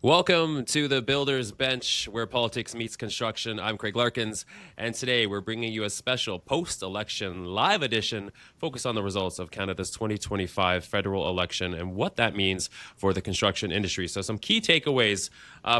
Welcome to the Builder's Bench, where politics meets construction. I'm Craig Larkins, and today we're bringing you a special post-election live edition focused on the results of Canada's 2025 federal election and what that means for the construction industry. So some key takeaways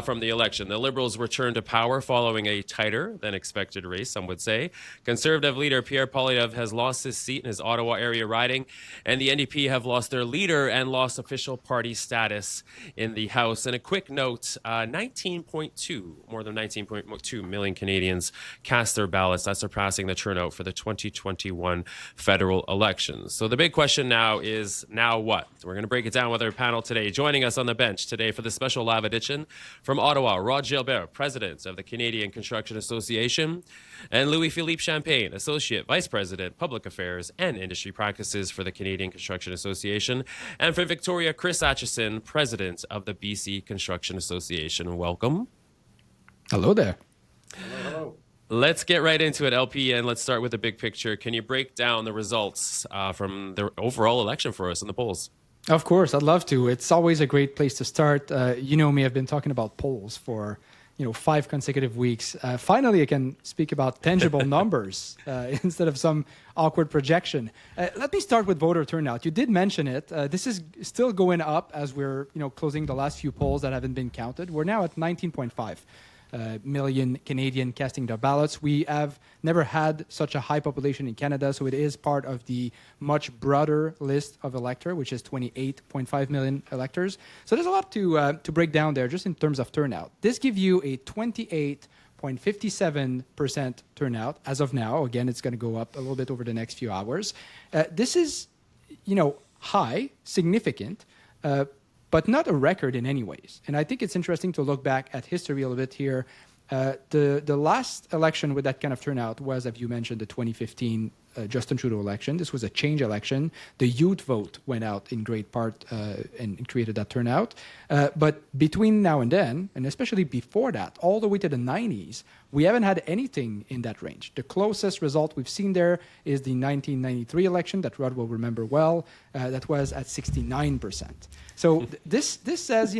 from the election. The Liberals returned to power following a tighter than expected race, some would say. Conservative leader Pierre Poilievre has lost his seat in his Ottawa area riding, and the NDP have lost their leader and lost official party status in the House. And a quick note, more than 19.2 million Canadians cast their ballots. That's surpassing the turnout for the 2021 federal elections. So the big question now is, now what? We're going to break it down with our panel today. Joining us on the bench today for the special live edition from Ottawa, Gilbert, President of the Canadian Construction Association, and Louis-Philippe Champagne, Associate Vice President, Public Affairs and Industry Practices for the Canadian Construction Association, and for Victoria, Chris Atchison, President of the BC Construction Association. Welcome. Hello there. Hello. Let's get right into it, LP, and let's start with the big picture. Can you break down the results from the overall election for us in the polls? Of course, I'd love to. It's always a great place to start. You know me, I've been talking about polls for 5 consecutive weeks. Finally, I can speak about tangible numbers instead of some awkward projection. Let me start with voter turnout. You did mention it. This is still going up as we're closing the last few polls that haven't been counted. We're now at 19.5 million Canadian casting their ballots. We have never had such a high population in Canada, so it is part of the much broader list of electors, which is 28.5 million electors. So there's a lot to break down there just in terms of turnout. This gives you a 28.57% turnout as of now. Again, it's going to go up a little bit over the next few hours. This is, high, significant, but not a record in any ways. And I think it's interesting to look back at history a little bit here. The last election with that kind of turnout was, as you mentioned, the 2015 Justin Trudeau election. This was a change election. The youth vote went out in great part and created that turnout. But between now and then, and especially before that, all the way to the 90s, we haven't had anything in that range. The closest result we've seen there is the 1993 election that Rod will remember well. That was at 69%. So this says,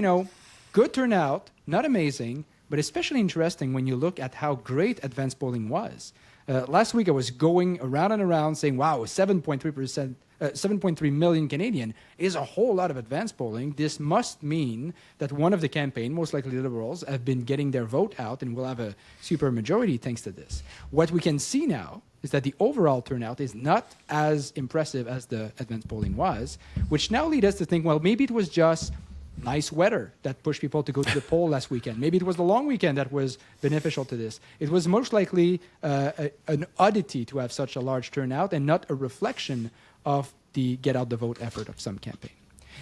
good turnout, not amazing, but especially interesting when you look at how great advanced polling was. Last week I was going around and around saying, wow, 7.3 million Canadian is a whole lot of advanced polling. This must mean that one of the campaign, most likely the Liberals, have been getting their vote out and will have a super majority thanks to this. What we can see now is that the overall turnout is not as impressive as the advanced polling was, which now leads us to think, well, maybe it was just nice weather that pushed people to go to the poll last weekend. Maybe it was the long weekend that was beneficial to this. It was most likely an oddity to have such a large turnout and not a reflection of the get out the vote effort of some campaign.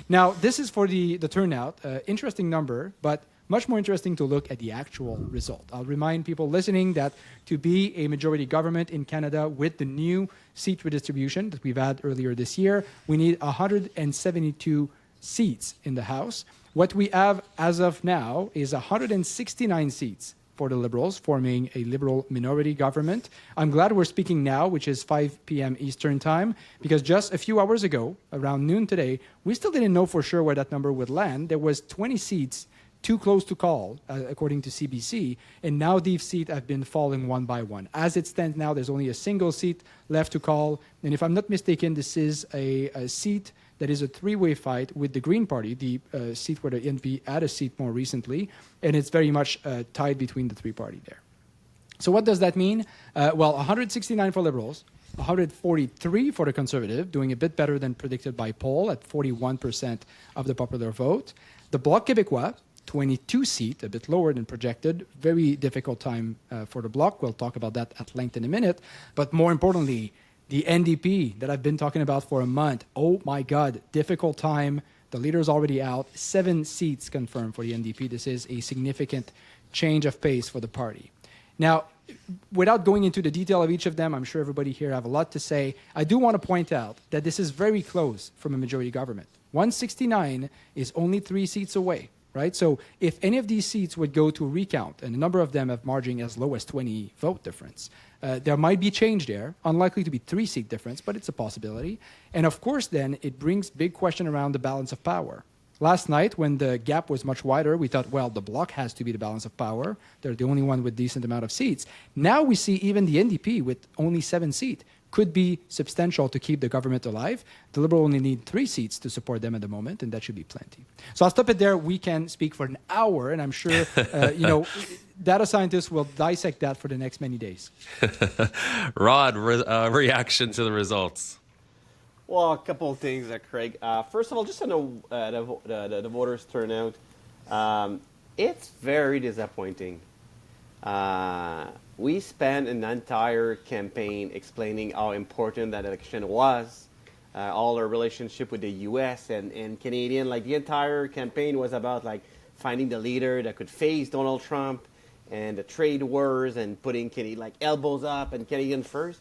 Now, this is for the turnout. Interesting number, but much more interesting to look at the actual result. I'll remind people listening that to be a majority government in Canada with the new seat redistribution that we've had earlier this year, we need 172 seats in the House. What we have as of now is 169 seats for the Liberals, forming a Liberal minority government. I'm glad we're speaking now, which is 5 p.m. Eastern Time, because just a few hours ago, around noon today, we still didn't know for sure where that number would land. There was 20 seats too close to call, according to CBC, and now these seats have been falling one by one. As it stands now, there's only a single seat left to call, and if I'm not mistaken, this is a seat that is a three-way fight with the Green Party, the seat where the NP had a seat more recently, and it's very much tied between the three parties there. So what does that mean? 169 for Liberals, 143 for the Conservative, doing a bit better than predicted by poll at 41% of the popular vote. The Bloc Québécois, 22 seats, a bit lower than projected. Very difficult time for the Bloc. We'll talk about that at length in a minute. But more importantly, the NDP that I've been talking about for a month. Oh my God, difficult time. The leader's already out. 7 seats confirmed for the NDP. This is a significant change of pace for the party. Now, without going into the detail of each of them, I'm sure everybody here have a lot to say. I do want to point out that this is very close from a majority government. 169 is only 3 seats away. Right? So if any of these seats would go to recount, and a number of them have margin as low as 20 vote difference, there might be change there, unlikely to be 3-seat difference, but it's a possibility. And of course, then it brings big question around the balance of power. Last night, when the gap was much wider, we thought, well, the Bloc has to be the balance of power. They're the only one with decent amount of seats. Now we see even the NDP with only 7 seats could be substantial to keep the government alive. The Liberal only need 3 seats to support them at the moment, and that should be plenty. So I'll stop it there. We can speak for an hour, and I'm sure, data scientists will dissect that for the next many days. Rod, reaction to the results. Well, a couple of things, Craig. First of all, just on the voters' turnout, it's very disappointing. We spent an entire campaign explaining how important that election was, all our relationship with the U.S. and Canadian. Like, the entire campaign was about, like, finding the leader that could face Donald Trump and the trade wars and putting elbows up and Canadian first.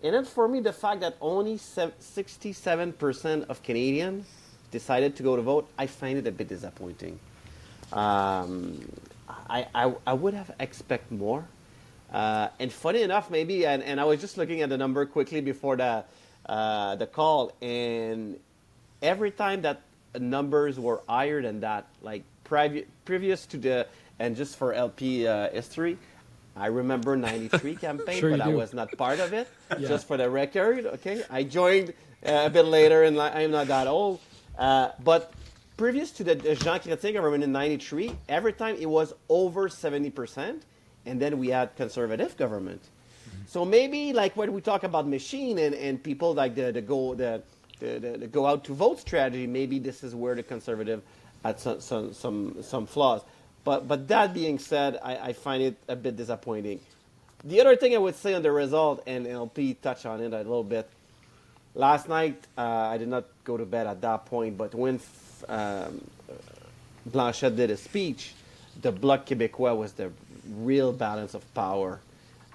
And then for me, the fact that only 67% of Canadians decided to go to vote, I find it a bit disappointing. I would have expected more. And funny enough, maybe, and I was just looking at the number quickly before the call, and every time that numbers were higher than that, like previous to the, and just for LP history, I remember 93 campaign, Sure but I do. was not part of it. Yeah. Just for the record, okay? I joined a bit later, and I'm not that old. But previous to the Jean Chrétien government in 93, every time it was over 70%, and then we had conservative government. Mm-hmm. So maybe like when we talk about machine and people like the go out to vote strategy, maybe this is where the conservative had some flaws. But that being said, I find it a bit disappointing. The other thing I would say on the result, and LP touched on it a little bit, last night I did not go to bed at that point, but when Blanchet did a speech, the Bloc Québécois was the real balance of power.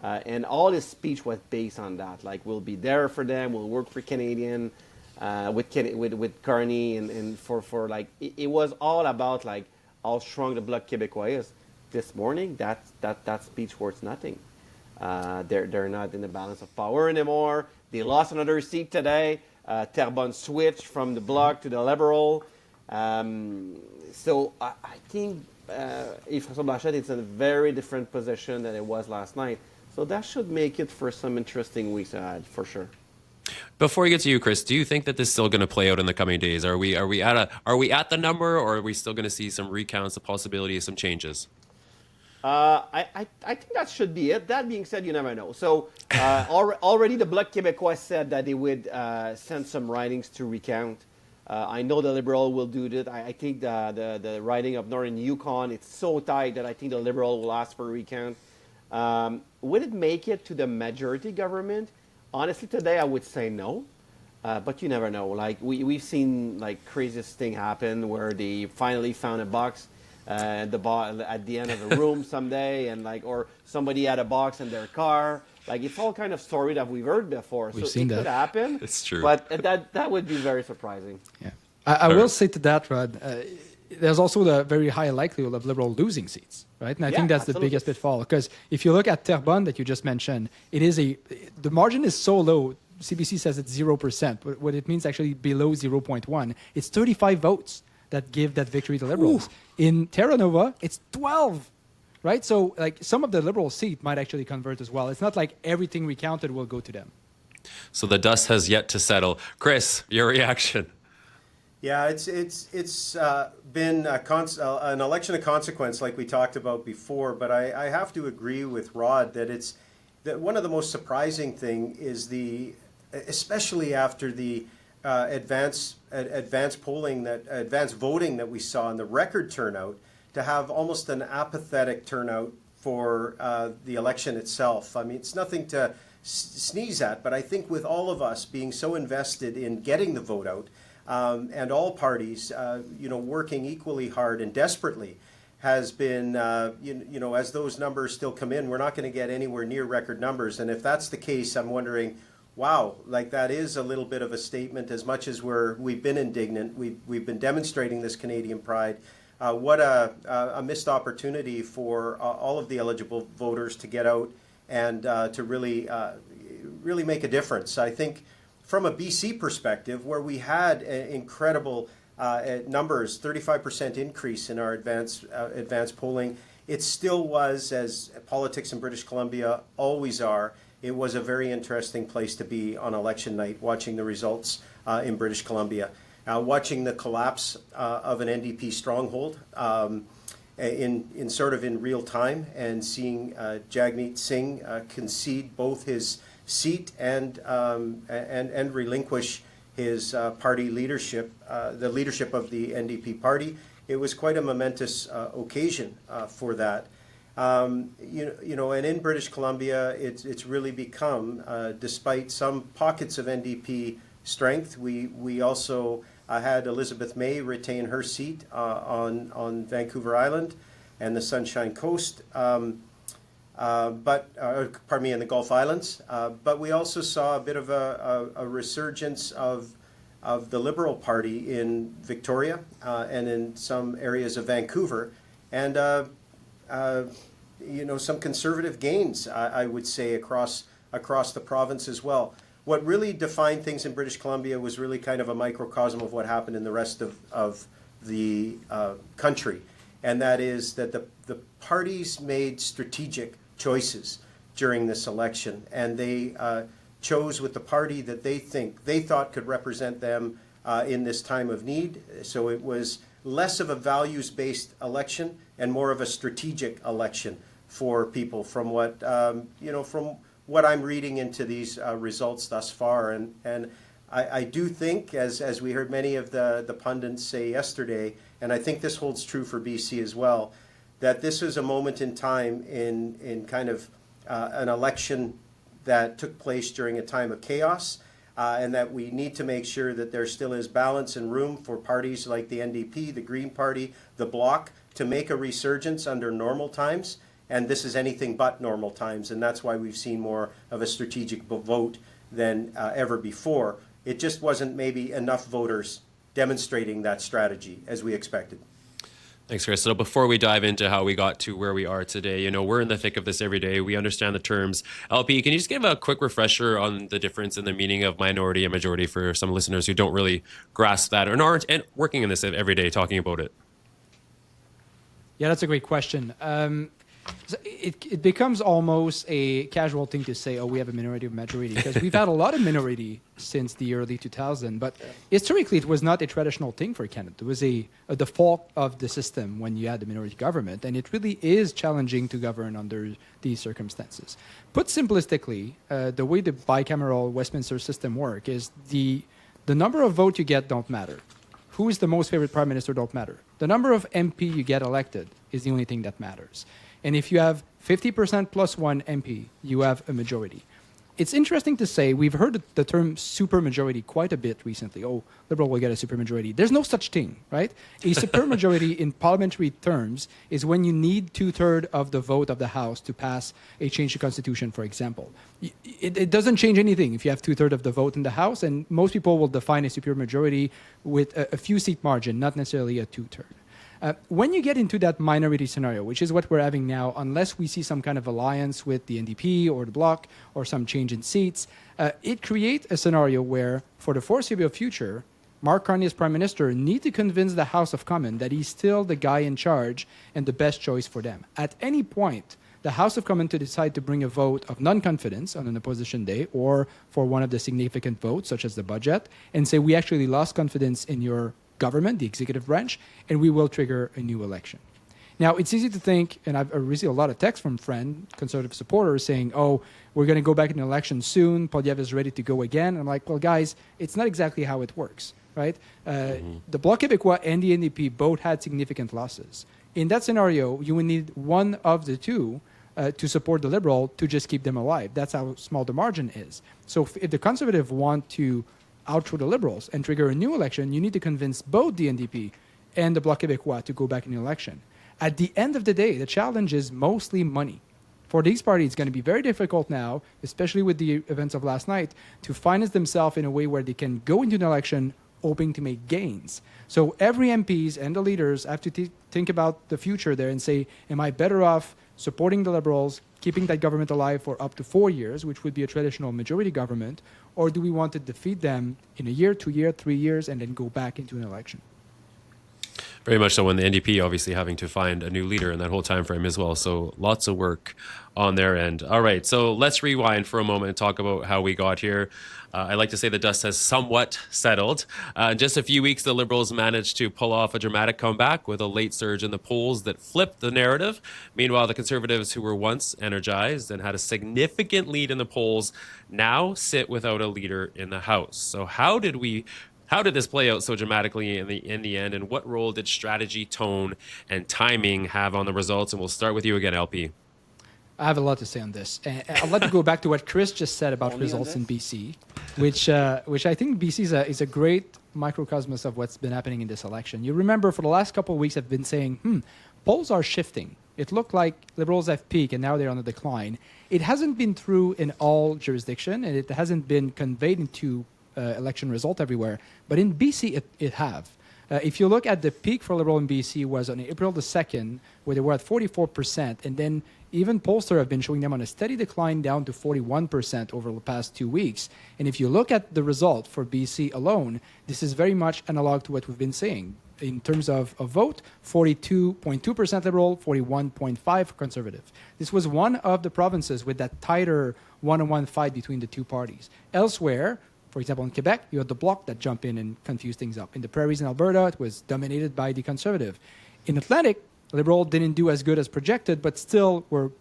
And all his speech was based on that. Like, we'll be there for them, we'll work for Canadian, with Carney, and for like, it was all about like, how strong the Bloc Québécois is. This morning, that speech worth nothing. They're not in the balance of power anymore. They lost another seat today. Terrebonne switched from the Bloc to the Liberal. So I think François Blanchet is in a very different position than it was last night. So that should make it for some interesting weeks ahead, for sure. Before we get to you, Chris, do you think that this is still going to play out in the coming days? Are we at the number, or are we still going to see some recounts, the possibility of some changes? I think that should be it. That being said, you never know. So already the Bloc Québécois said that they would send some writings to recount. I know the Liberal will do that. I think the riding of Northern Yukon, it's so tight that I think the Liberal will ask for a recount. Would it make it to the majority government? Honestly, today I would say no, but you never know. Like we've seen like craziest thing happen where they finally found a box at the end of a room someday, and like, or somebody had a box in their car. Like, it's all kind of story that we've heard before. We've so seen it could that. happen. It's true. But that would be very surprising. Yeah, I will say to that, Rod, there's also the very high likelihood of Liberal losing seats, right? And I think that's absolutely. the biggest pitfall, because if you look at Terrebonne that you just mentioned, the margin is so low. CBC says it's 0%, but what it means actually below 0.1. It's 35 votes that give that victory to Liberals. Ooh. In Terra Nova, it's 12. Right? So, like, some of the Liberal seat might actually convert as well. It's not like everything recounted will go to them. So the dust has yet to settle. Chris, your reaction? Yeah, it's been an election of consequence, like we talked about before. But I have to agree with Rod that one of the most surprising thing is especially after the advanced voting that we saw and the record turnout, to have almost an apathetic turnout for the election itself. I mean, it's nothing to sneeze at, but I think with all of us being so invested in getting the vote out, and all parties, working equally hard and desperately, has been, as those numbers still come in, we're not going to get anywhere near record numbers. And if that's the case, I'm wondering, wow, like that is a little bit of a statement. As much as we've been indignant, we've been demonstrating this Canadian pride. What a missed opportunity for all of the eligible voters to get out and to really make a difference. I think from a BC perspective, where we had incredible numbers, 35% increase in our advanced polling. It still was, as politics in British Columbia always are, it was a very interesting place to be on election night, watching the results in British Columbia. Watching the collapse of an NDP stronghold in sort of in real time, and seeing Jagmeet Singh concede both his seat and relinquish his party leadership, the leadership of the NDP party. It was quite a momentous occasion for that. And in British Columbia, it's really become, despite some pockets of NDP strength, we also had Elizabeth May retain her seat on Vancouver Island and the Sunshine Coast, in the Gulf Islands. But we also saw a bit of a resurgence of the Liberal Party in Victoria and in some areas of Vancouver, and some conservative gains, I would say, across the province as well. What really defined things in British Columbia was really kind of a microcosm of what happened in the rest of the country, and that is that the parties made strategic choices during this election, and they chose with the party that they thought could represent them in this time of need. So it was less of a values-based election and more of a strategic election for people, from what from what I'm reading into these results thus far. And I do think, as we heard many of the pundits say yesterday, and I think this holds true for BC as well, that this was a moment in time in kind of an election that took place during a time of chaos, and that we need to make sure that there still is balance and room for parties like the NDP, the Green Party, the Bloc, to make a resurgence under normal times. And this is anything but normal times, and that's why we've seen more of a strategic vote than ever before. It just wasn't maybe enough voters demonstrating that strategy as we expected. Thanks, Chris. So before we dive into how we got to where we are today, we're in the thick of this every day. We understand the terms. LP, can you just give a quick refresher on the difference in the meaning of minority and majority for some listeners who don't really grasp that or aren't working in this every day talking about it? Yeah, that's a great question. So it becomes almost a casual thing to say, oh, we have a minority or majority, because we've had a lot of minority since the early 2000s. But historically, it was not a traditional thing for Canada. It was a default of the system when you had a minority government. And it really is challenging to govern under these circumstances. Put simplistically, the way the bicameral Westminster system works is the number of votes you get don't matter. Who is the most favorite prime minister don't matter. The number of MP you get elected is the only thing that matters. And if you have 50% plus one MP, you have a majority. It's interesting to say, we've heard the term supermajority quite a bit recently. Oh, Liberal will get a supermajority. There's no such thing, right? A supermajority in parliamentary terms is when you need 2/3 of the vote of the House to pass a change to Constitution, for example. It doesn't change anything if you have 2/3 of the vote in the House, and most people will define a supermajority with a few seat margin, not necessarily a 2/3. When you get into that minority scenario, which is what we're having now, unless we see some kind of alliance with the NDP or the Bloc or some change in seats, it creates a scenario where, for the foreseeable future, Mark Carney as Prime Minister need to convince the House of Commons that he's still the guy in charge and the best choice for them. At any point, the House of Commons to decide to bring a vote of non-confidence on an opposition day or for one of the significant votes, such as the budget, and say, we actually lost confidence in your government, the executive branch, and we will trigger a new election. Now, it's easy to think, and I've received a lot of texts from conservative supporters saying, oh, we're going to go back in an election soon, Poilievre is ready to go again. And I'm like, well, guys, it's not exactly how it works, right? The Bloc Québécois and the NDP both had significant losses. In that scenario, you would need one of the two to support the Liberal to just keep them alive. That's how small the margin is. So if the Conservative want to outthrow the Liberals and trigger a new election, you need to convince both the NDP and the Bloc Québécois to go back in the election. At the end of the day, the challenge is mostly money. For these parties, it's going to be very difficult now, especially with the events of last night, to finance themselves in a way where they can go into an election hoping to make gains. So every MPs and the leaders have to think about the future there and say, am I better off supporting the Liberals, keeping that government alive for up to 4 years, which would be a traditional majority government, or do we want to defeat them in a year, 2 years, 3 years, and then go back into an election? Very much so, and the NDP obviously having to find a new leader in that whole time frame as well. So lots of work on their end. All right, so let's rewind for a moment and talk about how we got here. I like to say the dust has somewhat settled. In just a few weeks, the Liberals managed to pull off a dramatic comeback with a late surge in the polls that flipped the narrative. Meanwhile, the Conservatives, who were once energized and had a significant lead in the polls, now sit without a leader in the House. So how did this play out so dramatically in the end, and what role did strategy, tone, and timing have on the results? And we'll start with you again, LP. I have a lot to say on this. And I'd like to go back to what Chris just said about results in BC, which I think BC is a great microcosmos of what's been happening in this election. You remember for the last couple of weeks I've been saying, polls are shifting. It looked like Liberals have peaked and now they're on the decline. It hasn't been true in all jurisdiction, and it hasn't been conveyed into election result everywhere. But in BC, it have. If you look at the peak for Liberal in BC was on April the 2nd, where they were at 44%, and then even pollsters have been showing them on a steady decline down to 41% over the past 2 weeks. And if you look at the result for BC alone, this is very much analog to what we've been saying. In terms of a vote, 42.2% Liberal, 41.5% Conservative. This was one of the provinces with that tighter one-on-one fight between the two parties. Elsewhere, for example, in Quebec, you had the Bloc that jumped in and confused things up. In the prairies in Alberta, it was dominated by the Conservative. In Atlantic, Liberal didn't do as good as projected, but still were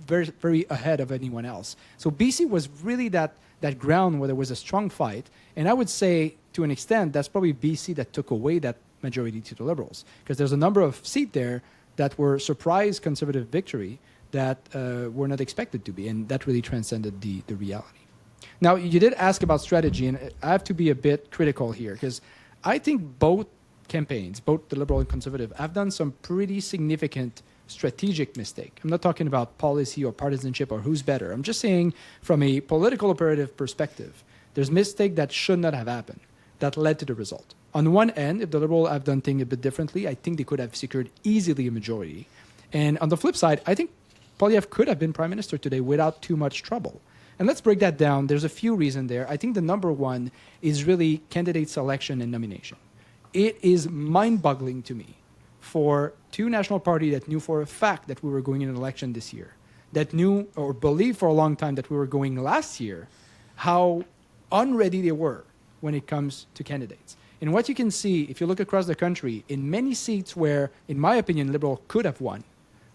very, very ahead of anyone else. So BC was really that ground where there was a strong fight. And I would say, to an extent, that's probably BC that took away that majority to the Liberals. Because there's a number of seats there that were surprise Conservative victory that were not expected to be. And that really transcended the reality. Now, you did ask about strategy, and I have to be a bit critical here, because I think both campaigns, both the Liberal and Conservative, have done some pretty significant strategic mistake. I'm not talking about policy or partisanship or who's better. I'm just saying from a political operative perspective, there's mistake that should not have happened that led to the result. On one end, if the Liberals have done things a bit differently, I think they could have secured easily a majority. And on the flip side, I think Poilievre could have been Prime Minister today without too much trouble. And let's break that down. There's a few reasons there. I think the number one is really candidate selection and nomination. It is mind-boggling to me for two national parties that knew for a fact that we were going in an election this year, that knew or believed for a long time that we were going last year, how unready they were when it comes to candidates. And what you can see, if you look across the country, in many seats where, in my opinion, Liberal could have won,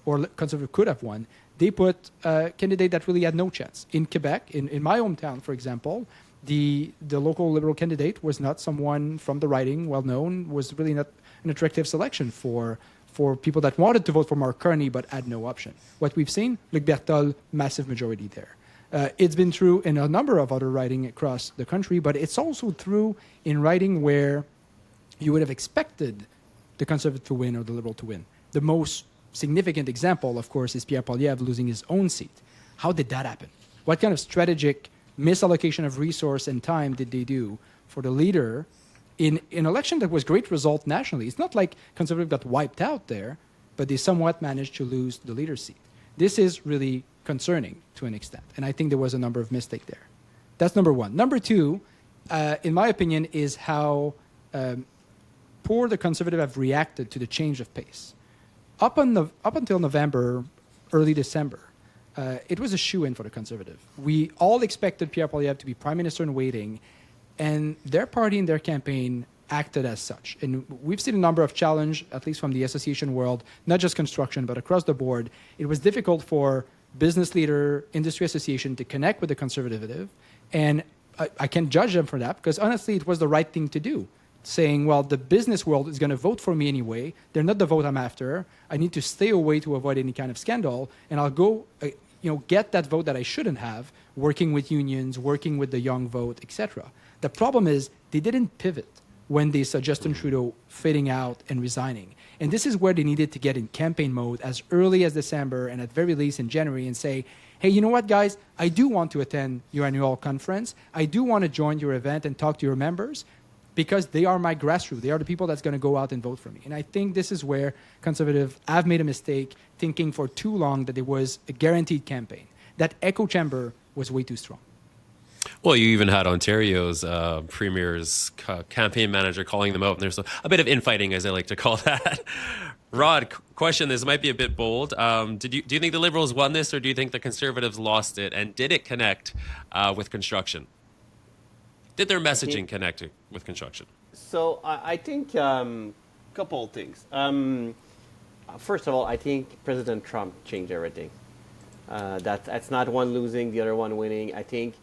or Conservative could have won, they put a candidate that really had no chance. In Quebec, in my hometown, for example, the local Liberal candidate was not someone from the riding, well-known, was really not an attractive selection for people that wanted to vote for Mark Carney but had no option. What we've seen, Luc Berthold, massive majority there. It's been true in a number of other riding across the country, but it's also true in riding where you would have expected the Conservative to win or the Liberal to win. The most significant example, of course, is Pierre Poilievre losing his own seat. How did that happen? What kind of strategic misallocation of resource and time did they do for the leader in an election that was great result nationally? It's not like Conservative got wiped out there, but they somewhat managed to lose the leader's seat. This is really concerning to an extent, and I think there was a number of mistakes there. That's number one. Number two, in my opinion, is how poor the Conservative have reacted to the change of pace. Up until November, early December, it was a shoo-in for the Conservative. We all expected Pierre Poilievre to be Prime Minister in waiting, and their party and their campaign acted as such. And we've seen a number of challenges, at least from the association world, not just construction, but across the board. It was difficult for business leader, industry association to connect with the Conservative, and I can't judge them for that, because honestly, it was the right thing to do. Saying, well, the business world is going to vote for me anyway. They're not the vote I'm after. I need to stay away to avoid any kind of scandal, and I'll go, get that vote that I shouldn't have, working with unions, working with the young vote, etc. The problem is they didn't pivot when they saw Justin Trudeau fading out and resigning. And this is where they needed to get in campaign mode as early as December and at very least in January and say, hey, you know what, guys? I do want to attend your annual conference. I do want to join your event and talk to your members, because they are my grassroots. They are the people that's going to go out and vote for me. And I think this is where Conservatives have made a mistake, thinking for too long that it was a guaranteed campaign. That echo chamber was way too strong. Well, you even had Ontario's premier's campaign manager calling them out, and there's a bit of infighting, as I like to call that. Rod, question. This might be a bit bold. Do you think the Liberals won this, or do you think the Conservatives lost it? And did it connect with construction? Did their messaging connect with construction? So I think couple of things. First of all, I think President Trump changed everything. That's not one losing, the other one winning. I think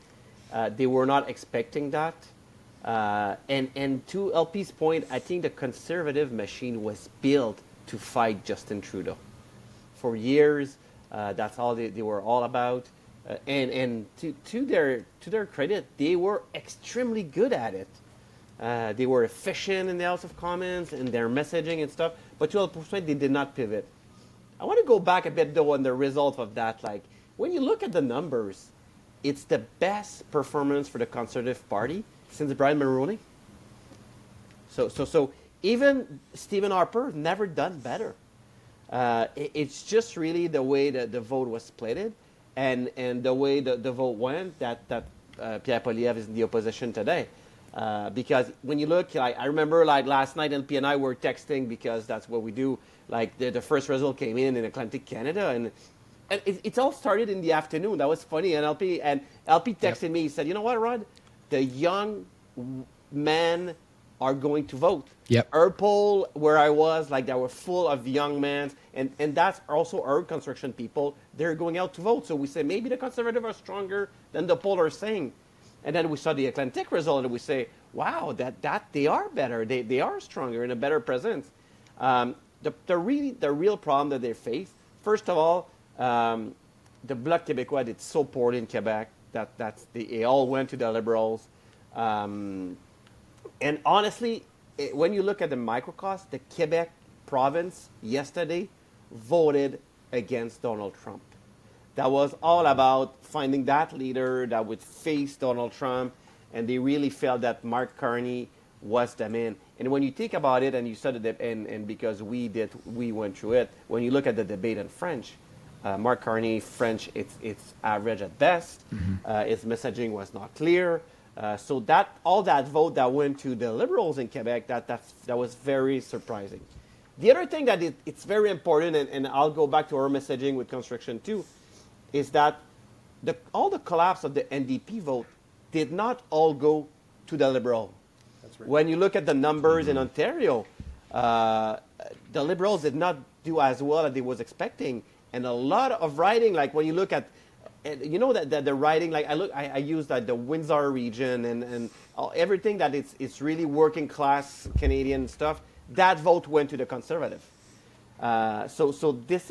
they were not expecting that. And to LP's point, I think the conservative machine was built to fight Justin Trudeau. For years, that's all they were all about. And to their credit, they were extremely good at it. They were efficient in the House of Commons and their messaging and stuff. But to LP's point, they did not pivot. I want to go back a bit, though, on the result of that. Like, when you look at the numbers, it's the best performance for the Conservative Party since Brian Mulroney. So even Stephen Harper never done better. It's just really the way that the vote was split and the way the vote went that Pierre Poilievre is in the opposition today. Because when you look, I remember last night LP and I were texting because that's what we do. The first result came in Atlantic Canada and it all started in the afternoon. That was funny. And LP texted me. He said, "You know what, Rod? The young men are going to vote." Yep. Our poll where I was, they were full of young men, and that's also our construction people. They're going out to vote. So we say maybe the Conservatives are stronger than the poll are saying. And then we saw the Atlantic result, and we say, wow, that they are better. They are stronger and a better presence. The real problem that they face, first of all, the Bloc Québécois did so poorly in Quebec that they all went to the Liberals. And honestly, when you look at the microcosm, the Quebec province yesterday voted against Donald Trump. That was all about finding that leader that would face Donald Trump, and they really felt that Mark Carney was the man. And when you think about it, and you studied it, and because we went through it, when you look at the debate in French, Mark Carney, French, it's average at best. Mm-hmm. His messaging was not clear. So that all that vote that went to the Liberals in Quebec, that was very surprising. The other thing that it's very important, and I'll go back to our messaging with construction too, is that all the collapse of the NDP vote did not all go to the Liberal. That's right. When you look at the numbers in Ontario, the Liberals did not do as well as they was expecting, and a lot of riding, when you look at, that the riding, I use the Windsor region and everything that it's really working class Canadian stuff. That vote went to the Conservative. So this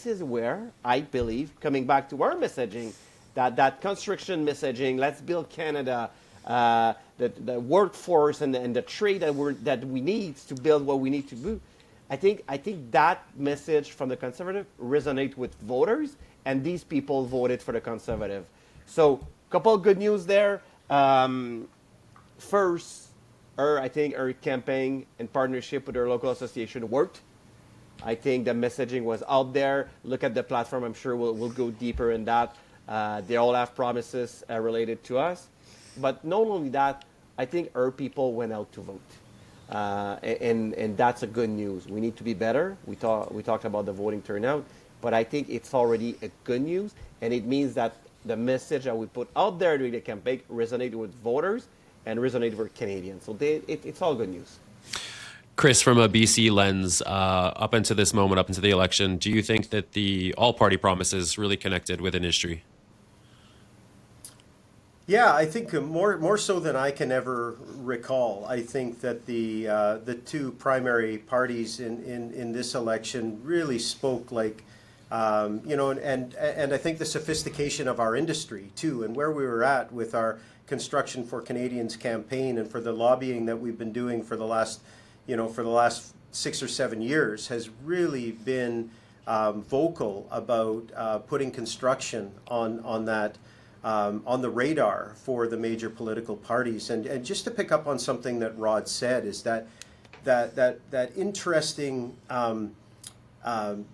is where I believe, coming back to our messaging, that construction messaging, let's build Canada, the workforce and the trade that we need to build what we need to do. I think that message from the Conservative resonates with voters, and these people voted for the Conservative. So a couple of good news there. First, I think our campaign in partnership with our local association worked. I think the messaging was out there. Look at the platform. I'm sure we'll go deeper in that. They all have promises related to us. But not only that, I think our people went out to vote. And that's a good news. We need to be better. We talked about the voting turnout. But I think it's already a good news. And it means that the message that we put out there during the campaign resonated with voters and resonated with Canadians. So it's all good news. Chris, from a BC lens, up until this moment, up into the election, do you think that the all-party promises really connected with industry? Yeah, I think more so than I can ever recall. I think that the two primary parties in this election really spoke and I think the sophistication of our industry too, and where we were at with our Construction for Canadians campaign and for the lobbying that we've been doing for the last 6 or 7 years has really been vocal about putting construction on the radar for the major political parties. And just to pick up on something that Rod said is that interesting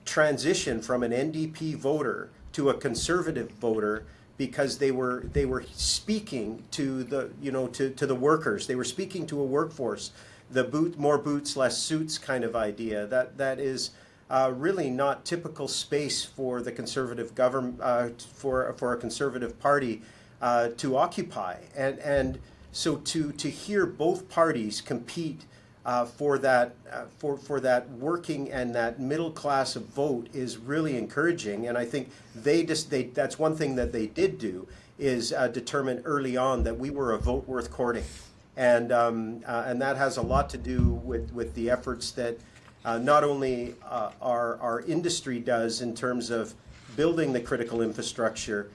transition from an NDP voter to a Conservative voter because they were speaking to the to the workers. They were speaking to a workforce. The more boots, less suits kind of idea. That is really not typical space for the conservative government, for a conservative party to occupy. And so to hear both parties compete for that working and that middle class of vote is really encouraging. And I think that's one thing that they did do, is determine early on that we were a vote worth courting. And that has a lot to do with the efforts that not only our industry does in terms of building the critical infrastructure,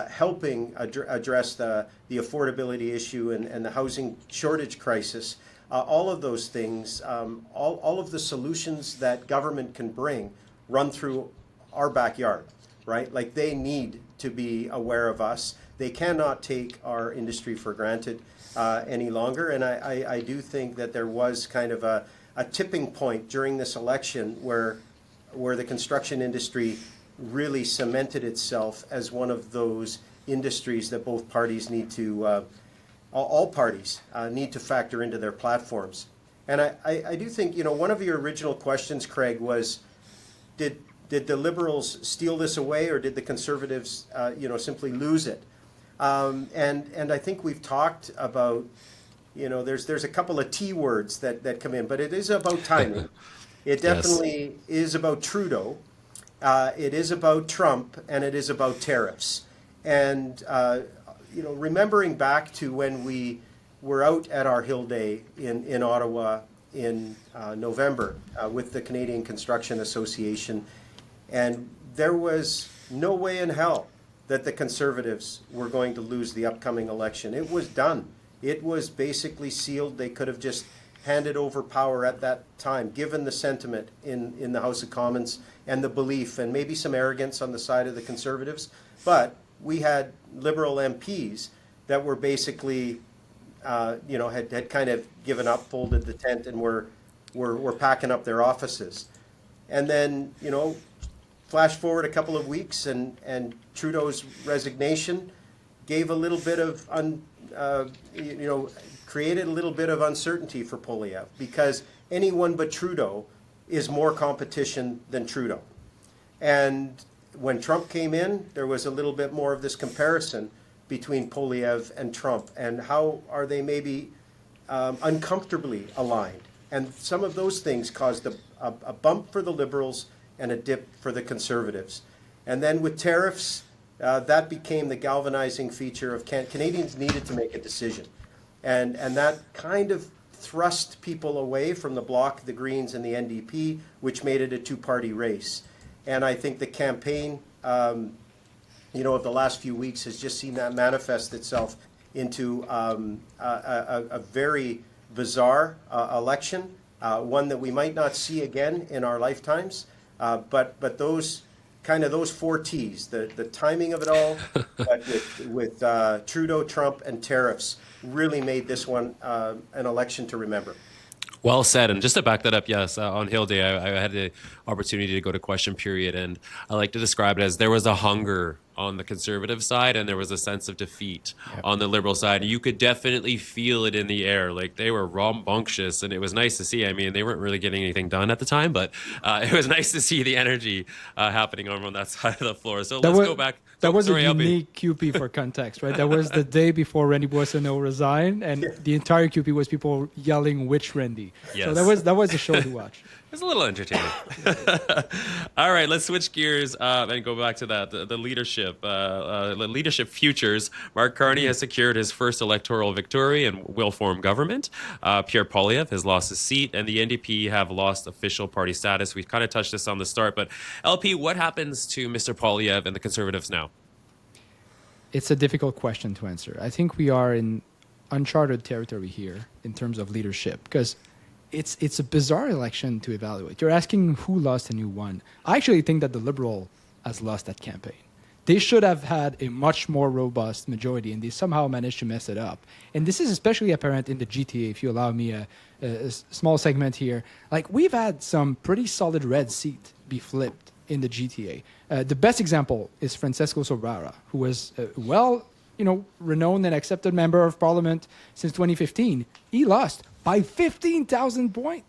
helping address the affordability issue and the housing shortage crisis. All of those things, all of the solutions that government can bring run through our backyard, right? Like, they need to be aware of us. They cannot take our industry for granted any longer. And I do think that there was kind of a tipping point during this election where the construction industry really cemented itself as one of those industries that both parties need to, all parties need to factor into their platforms. And I do think, one of your original questions, Craig, was, did the Liberals steal this away, or did the Conservatives, simply lose it? And I think we've talked about, there's a couple of T words that come in, but it is about timing. It definitely is about Trudeau. It is about Trump, and it is about tariffs. And, remembering back to when we were out at our Hill Day in Ottawa in November with the Canadian Construction Association, and there was no way in hell that the Conservatives were going to lose the upcoming election. It was done. It was basically sealed. They could have just handed over power at that time, given the sentiment in the House of Commons and the belief, and maybe some arrogance on the side of the Conservatives. But we had Liberal MPs that were basically, had kind of given up, folded the tent, and were packing up their offices. And then, flash forward a couple of weeks, and Trudeau's resignation gave a little bit of, created a little bit of uncertainty for Poilievre, because anyone but Trudeau is more competition than Trudeau. And when Trump came in, there was a little bit more of this comparison between Poilievre and Trump, and how are they maybe uncomfortably aligned. And some of those things caused a bump for the Liberals and a dip for the Conservatives. And then with tariffs, that became the galvanizing feature of Canadians needed to make a decision. And that kind of thrust people away from the Bloc, the Greens, and the NDP, which made it a two-party race. And I think the campaign, of the last few weeks has just seen that manifest itself into a very bizarre election, one that we might not see again in our lifetimes. But those four T's, the timing of it all, but with Trudeau, Trump, and tariffs, really made this one an election to remember. Well said. And just to back that up, yes, on Hill Day, I had the opportunity to go to question period, and I like to describe it as there was a hunger on the Conservative side, and there was a sense of defeat on the Liberal side. You could definitely feel it in the air. Like, they were rambunctious, and it was nice to see. I mean, they weren't really getting anything done at the time, but it was nice to see the energy happening on that side of the floor. So let's go back. That was a unique QP for context, right? That was the day before Randy Boissonneau resigned, and the entire QP was people yelling, "Which Randy?" Yes. So that was a show to watch. It's a little entertaining. All right, let's switch gears and go back to that. The leadership futures. Mark Carney has secured his first electoral victory and will form government. Pierre Poilievre has lost his seat, and the NDP have lost official party status. We kind of touched this on the start, but LP, what happens to Mr. Poilievre and the Conservatives now? It's a difficult question to answer. I think we are in uncharted territory here in terms of leadership, because it's a bizarre election to evaluate. You're asking who lost and who won. I actually think that the Liberal has lost that campaign. They should have had a much more robust majority, and they somehow managed to mess it up. And this is especially apparent in the GTA, if you allow me a small segment here. Like, we've had some pretty solid red seat be flipped in the GTA. The best example is Francesco Sobrara, who was renowned and accepted member of parliament since 2015. He lost by 15,000 points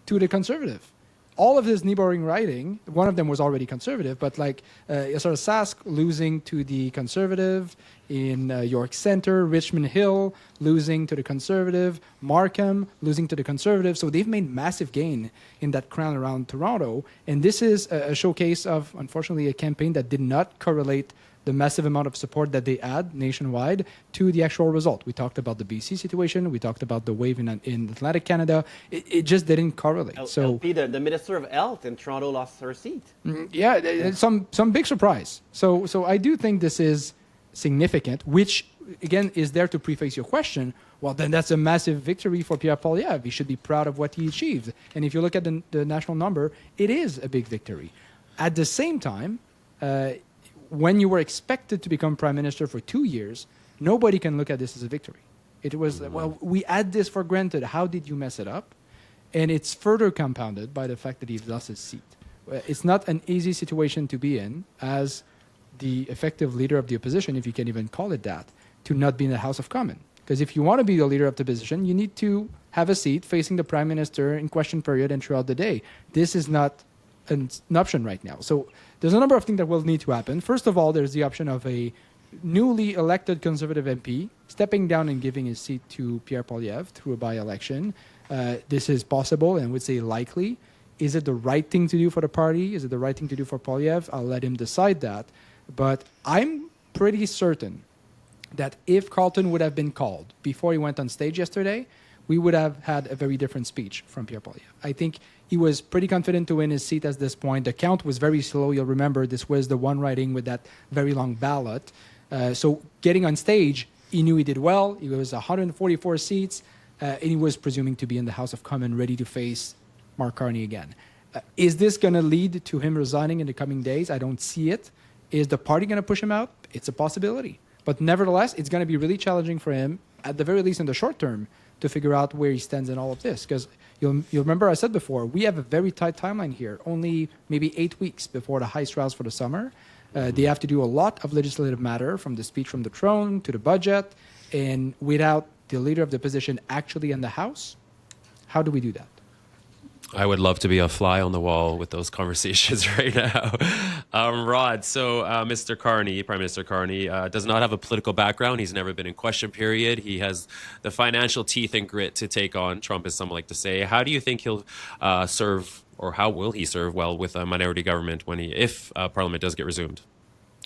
to the Conservative. All of his neighboring riding, one of them was already Conservative, but like sort of Sask losing to the Conservative in York Centre, Richmond Hill losing to the Conservative, Markham losing to the Conservative. So they've made massive gain in that crown around Toronto. And this is a showcase of, unfortunately, a campaign that did not correlate the massive amount of support that they had nationwide to the actual result. We talked about the BC situation. We talked about the wave in Atlantic Canada. It just didn't correlate. LP, the Minister of Health in Toronto lost her seat. Yeah, some big surprise. So I do think this is significant, which, again, is there to preface your question. Well, then that's a massive victory for Pierre Poilievre. He should be proud of what he achieved. And if you look at the national number, it is a big victory. At the same time, when you were expected to become prime minister for 2 years, nobody can look at this as a victory. It was, well, we had this for granted. How did you mess it up? And it's further compounded by the fact that he lost his seat. It's not an easy situation to be in as the effective leader of the opposition, if you can even call it that, to not be in the House of Commons. Because if you want to be the leader of the opposition, you need to have a seat facing the prime minister in question period and throughout the day. This is not an option right now. So there's a number of things that will need to happen. First of all, there's the option of a newly elected Conservative MP stepping down and giving his seat to Pierre Poilievre through a by-election. This is possible and I would say likely. Is it the right thing to do for the party? Is it the right thing to do for Poilievre? I'll let him decide that. But I'm pretty certain that if Carleton would have been called before he went on stage yesterday, we would have had a very different speech from Pierre Poilievre. I think he was pretty confident to win his seat at this point. The count was very slow. You'll remember this was the one riding with that very long ballot. So getting on stage, he knew he did well. He was 144 seats, and he was presuming to be in the House of Commons ready to face Mark Carney again. Is this going to lead to him resigning in the coming days? I don't see it. Is the party going to push him out? It's a possibility. But nevertheless, it's going to be really challenging for him, at the very least in the short term, to figure out where he stands in all of this. Because you'll remember I said before, we have a very tight timeline here, only maybe 8 weeks before the Heist trials for the summer. They have to do a lot of legislative matter, from the speech from the throne to the budget. And without the leader of the opposition actually in the House, how do we do that? I would love to be a fly on the wall with those conversations right now. Rod, so Mr. Carney, Prime Minister Carney, does not have a political background. He's never been in question period. He has the financial teeth and grit to take on Trump, as some like to say. How do you think he'll serve, or how will he serve well with a minority government if Parliament does get resumed?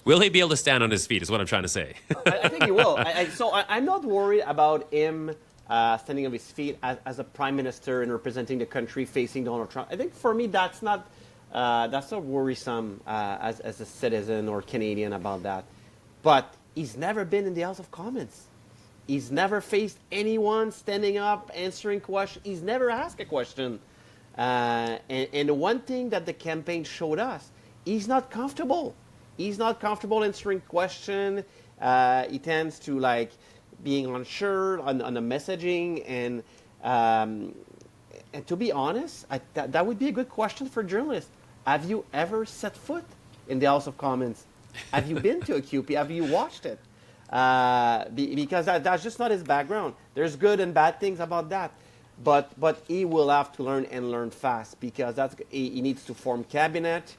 Will he be able to stand on his feet, is what I'm trying to say. I think he will. I'm not worried about him standing on his feet as a prime minister and representing the country facing Donald Trump. I think for me that's not worrisome as a citizen or Canadian about that. But he's never been in the House of Commons. He's never faced anyone standing up, answering questions. He's never asked a question. And the one thing that the campaign showed us, he's not comfortable. He's not comfortable answering questions. He tends to being unsure on the messaging, and to be honest, that would be a good question for journalists. Have you ever set foot in the House of Commons? Have you been to a QP? Have you watched it? Because that's just not his background. There's good and bad things about that, but he will have to learn fast, because he needs to form cabinet.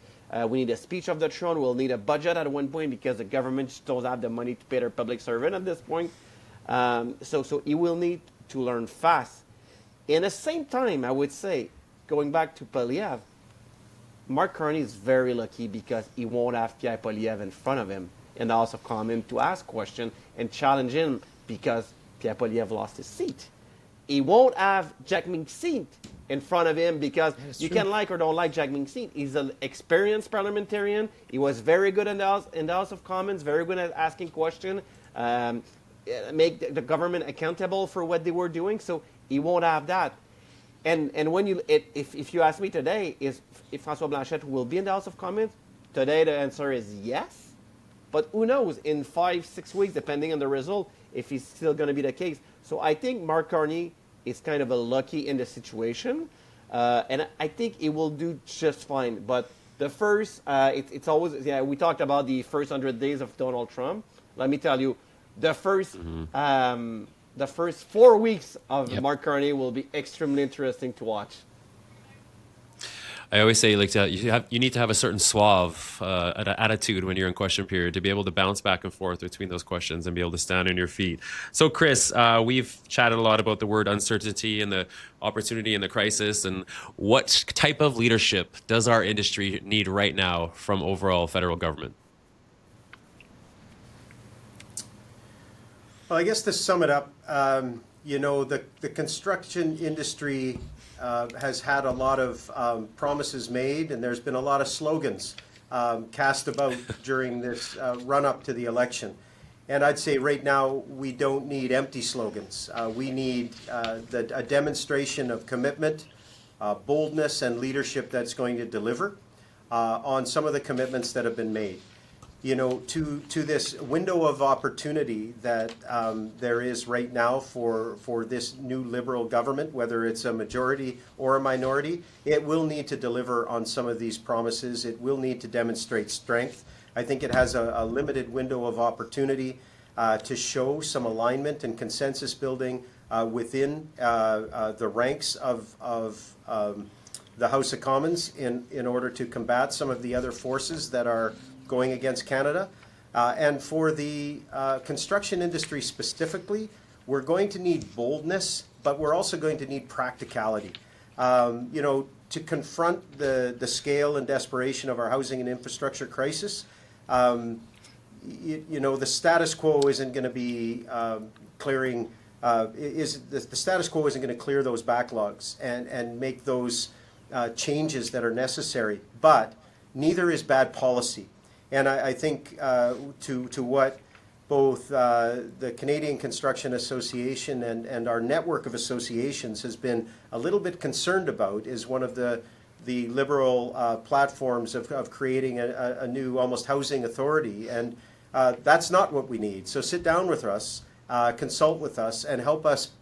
We need a speech of the throne. We'll need a budget at one point, because the government just doesn't have the money to pay their public servant at this point. So he will need to learn fast. In the same time, I would say, going back to Poilievre, Mark Carney is very lucky because he won't have Pierre Poilievre in front of him in the House of Commons to ask questions and challenge him, because Pierre Poilievre lost his seat. He won't have Jack Mincin in front of him, because you can like or don't like Jack Mincin. He's an experienced parliamentarian. He was very good in the House of Commons, very good at asking questions. Make the government accountable for what they were doing, so he won't have that. And when if you ask me today, if François Blanchet will be in the House of Commons, today the answer is yes. But who knows, in 5-6 weeks, depending on the result, if it's still going to be the case. So I think Mark Carney is kind of a lucky in the situation, and I think he will do just fine. But The first, it's always, yeah, we talked about the first 100 days of Donald Trump. Let me tell you, the first 4 weeks of Mark Carney will be extremely interesting to watch. I always say, like, you need to have a certain suave attitude when you're in question period to be able to bounce back and forth between those questions and be able to stand on your feet. So, Chris, we've chatted a lot about the word uncertainty and the opportunity and the crisis. And what type of leadership does our industry need right now from overall federal government? Well, I guess to sum it up, the construction industry has had a lot of promises made, and there's been a lot of slogans cast about during this run-up to the election. And I'd say right now we don't need empty slogans. We need a demonstration of commitment, boldness, and leadership that's going to deliver on some of the commitments that have been made. To this window of opportunity that there is right now for this new Liberal government, whether it's a majority or a minority, it will need to deliver on some of these promises. It will need to demonstrate strength. I think it has a limited window of opportunity to show some alignment and consensus building within the ranks of the House of Commons in order to combat some of the other forces that are going against Canada. And for the construction industry specifically, we're going to need boldness, but we're also going to need practicality. To confront the scale and desperation of our housing and infrastructure crisis, the status quo isn't going to be clearing, the status quo isn't going to clear those backlogs and make those changes that are necessary, but neither is bad policy. And I think to what both the Canadian Construction Association and our network of associations has been a little bit concerned about is one of the Liberal platforms of creating a new almost housing authority. And that's not what we need. So sit down with us, consult with us, and help us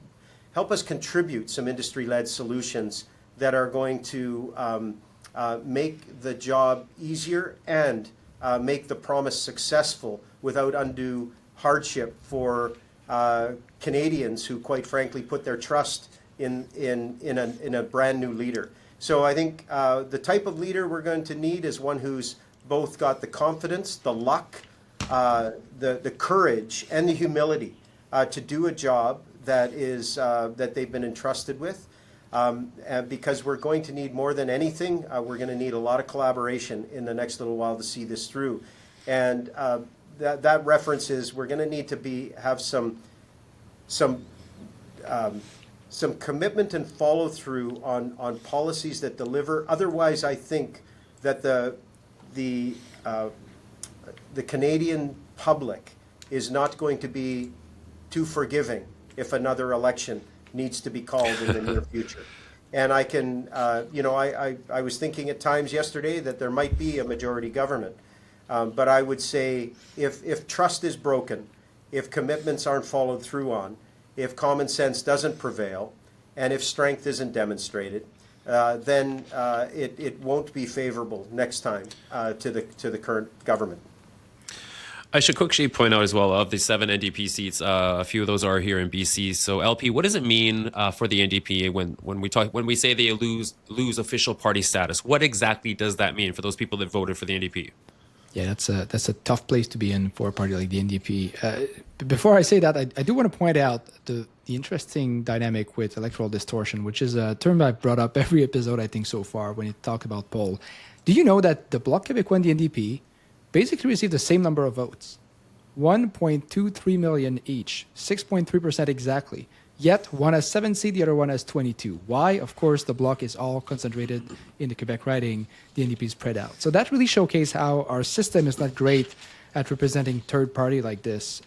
contribute some industry-led solutions that are going to make the job easier and make the promise successful without undue hardship for Canadians who, quite frankly, put their trust in a brand new leader. So I think the type of leader we're going to need is one who's both got the confidence, the luck, the courage, and the humility to do a job that they've been entrusted with. And because we're going to need more than anything, we're going to need a lot of collaboration in the next little while to see this through. And that reference is we're going to need to have some commitment and follow through on policies that deliver. Otherwise, I think that the Canadian public is not going to be too forgiving if another election needs to be called in the near future. And I can, I was thinking at times yesterday that there might be a majority government. But I would say if trust is broken, if commitments aren't followed through on, if common sense doesn't prevail, and if strength isn't demonstrated, then it won't be favorable next time to the current government. I should quickly point out as well, of the 7 NDP seats, a few of those are here in BC. So, LP, what does it mean for the NDP when we say they lose official party status? What exactly does that mean for those people that voted for the NDP? Yeah, that's a tough place to be in for a party like the NDP. Before I say that, I do want to point out the interesting dynamic with electoral distortion, which is a term I've brought up every episode, I think, so far when you talk about poll. Do you know that the Bloc Québécois and the NDP basically received the same number of votes, 1.23 million each, 6.3% exactly. Yet one has 7 seats, the other one has 22. Why? Of course, the Bloc is all concentrated in the Quebec riding, the NDP is spread out. So that really showcases how our system is not great at representing third party like this.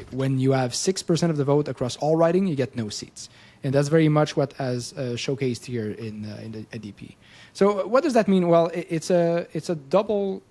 When you have 6% of the vote across all riding, you get no seats. And that's very much what has showcased here in the NDP. So what does that mean? Well, it's a double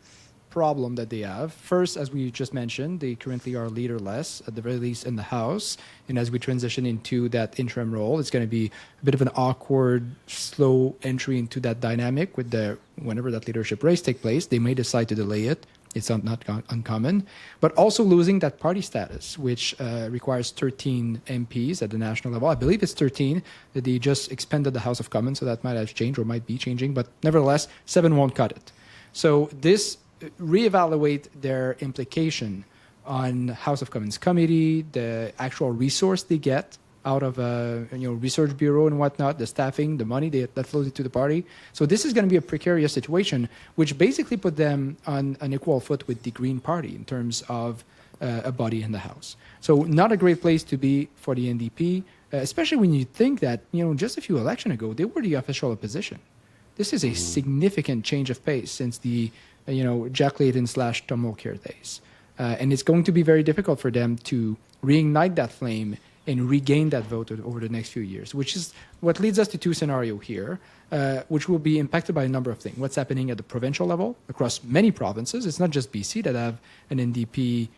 problem that they have. First, as we just mentioned, they currently are leaderless, at the very least in the House. And as we transition into that interim role, it's going to be a bit of an awkward, slow entry into that dynamic with whenever that leadership race takes place. They may decide to delay it. It's not uncommon. But also losing that party status, which requires 13 MPs at the national level. I believe it's 13. That they just expanded the House of Commons, so that might have changed or might be changing. But nevertheless, 7 won't cut it. So this reevaluate their implication on House of Commons committee, the actual resource they get out of a research bureau and whatnot, the staffing, the money that flows into the party. So this is going to be a precarious situation, which basically put them on an equal foot with the Green Party in terms of a body in the House. So not a great place to be for the NDP, especially when you think that just a few elections ago they were the official opposition. This is a significant change of pace since the Jack Layton / Tom Mulcair days, and it's going to be very difficult for them to reignite that flame and regain that vote over the next few years, which is what leads us to 2 scenarios here, which will be impacted by a number of things. What's happening at the provincial level across many provinces. It's not just BC that have an NDP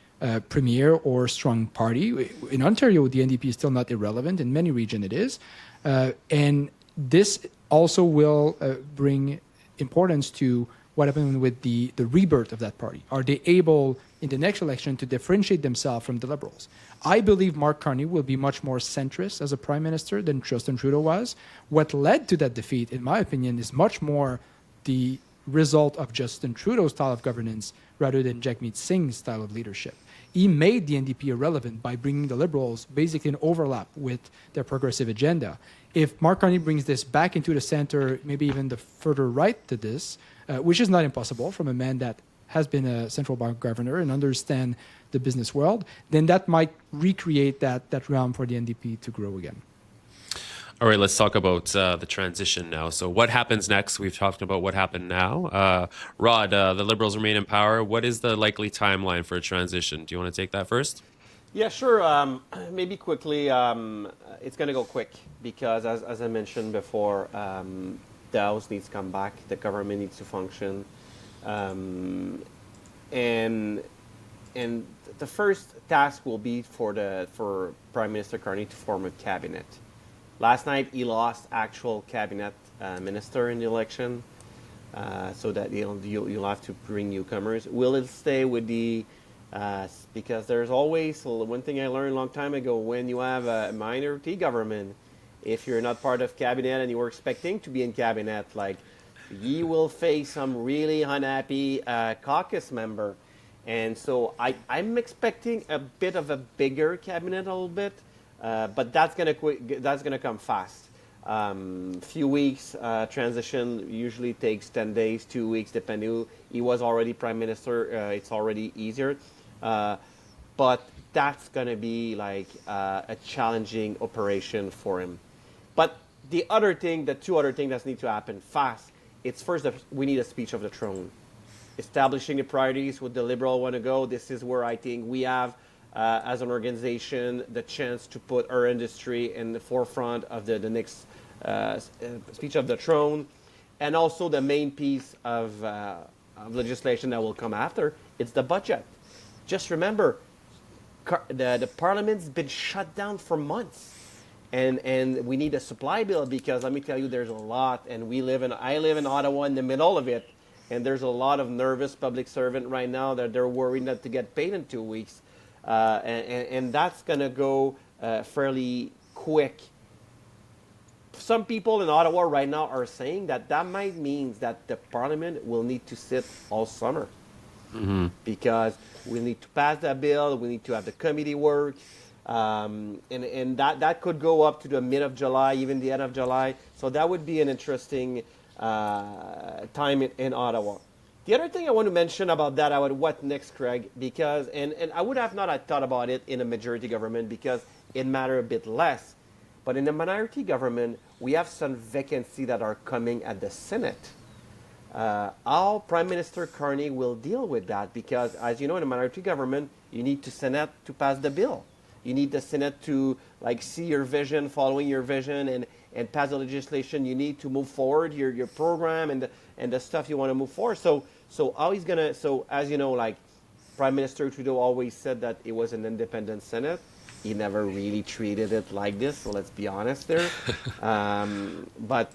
premier or strong party. In Ontario, the NDP is still not irrelevant. In many regions, it is. And this also will bring importance to what happened with the rebirth of that party. Are they able, in the next election, to differentiate themselves from the Liberals? I believe Mark Carney will be much more centrist as a prime minister than Justin Trudeau was. What led to that defeat, in my opinion, is much more the result of Justin Trudeau's style of governance rather than Jagmeet Singh's style of leadership. He made the NDP irrelevant by bringing the Liberals basically in overlap with their progressive agenda. If Mark Carney brings this back into the center, maybe even the further right to this, which is not impossible from a man that has been a central bank governor and understand the business world, then that might recreate that realm for the NDP to grow again. All right, let's talk about the transition now. So what happens next? We've talked about what happened now. Rod, the Liberals remain in power. What is the likely timeline for a transition? Do you want to take that first? Yeah, sure. Maybe quickly. It's going to go quick because, as I mentioned before, the House needs to come back. The government needs to function. And the first task will be for Prime Minister Carney to form a cabinet. Last night, he lost actual cabinet minister in the election, so that you'll have to bring newcomers. Will it stay with the... because there's always... One thing I learned a long time ago, when you have a minority government, if you're not part of cabinet and you were expecting to be in cabinet, you will face some really unhappy caucus member. And so I'm expecting a bit of a bigger cabinet a little bit. But that's gonna come fast. Few weeks transition usually takes 10 days, 2 weeks, depending. He was already prime minister. It's already easier, but that's gonna be a challenging operation for him. But the two other things that need to happen fast. It's first that we need a speech of the throne, establishing the priorities where the Liberal want to go. This is where I think we have. As an organization, the chance to put our industry in the forefront of the next speech of the throne, and also the main piece of legislation that will come after. It's the budget. Just remember, the Parliament's been shut down for months, and we need a supply bill because let me tell you, there's a lot, and I live in Ottawa in the middle of it, and there's a lot of nervous public servant right now that they're worried not to get paid in 2 weeks. And that's going to go fairly quick. Some people in Ottawa right now are saying that might mean that the Parliament will need to sit all summer. Mm-hmm. Because we need to pass that bill, we need to have the committee work, and that could go up to the mid of July, even the end of July. So that would be an interesting time in Ottawa. The other thing I want to mention about that, what next, Craig, because, and I would have not thought about it in a majority government because it matters a bit less. But in a minority government, we have some vacancies that are coming at the Senate. How Prime Minister Carney will deal with that because, as you know, in a minority government, you need the Senate to pass the bill. You need the Senate to see your vision, following your vision, and pass the legislation you need to move forward your program and the stuff you want to move forward. So So how he's gonna? So as you know, like Prime Minister Trudeau always said that it was an independent Senate. He never really treated it like this. So let's be honest there. But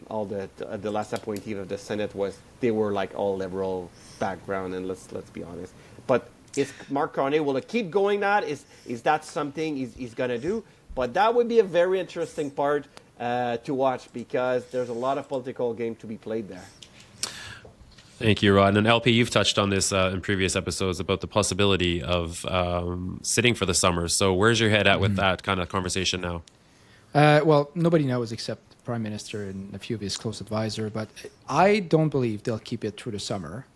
all the last appointee of the Senate they were like all liberal background, and let's be honest. But is Mark Carney will keep going that? Is that something he's gonna do? But that would be a very interesting part to watch because there's a lot of political game to be played there. Thank you, Rod. And LP, you've touched on this in previous episodes about the possibility of sitting for the summer. So where's your head at with that kind of conversation now? Well, nobody knows except the Prime Minister and a few of his close advisors, but I don't believe they'll keep it through the summer,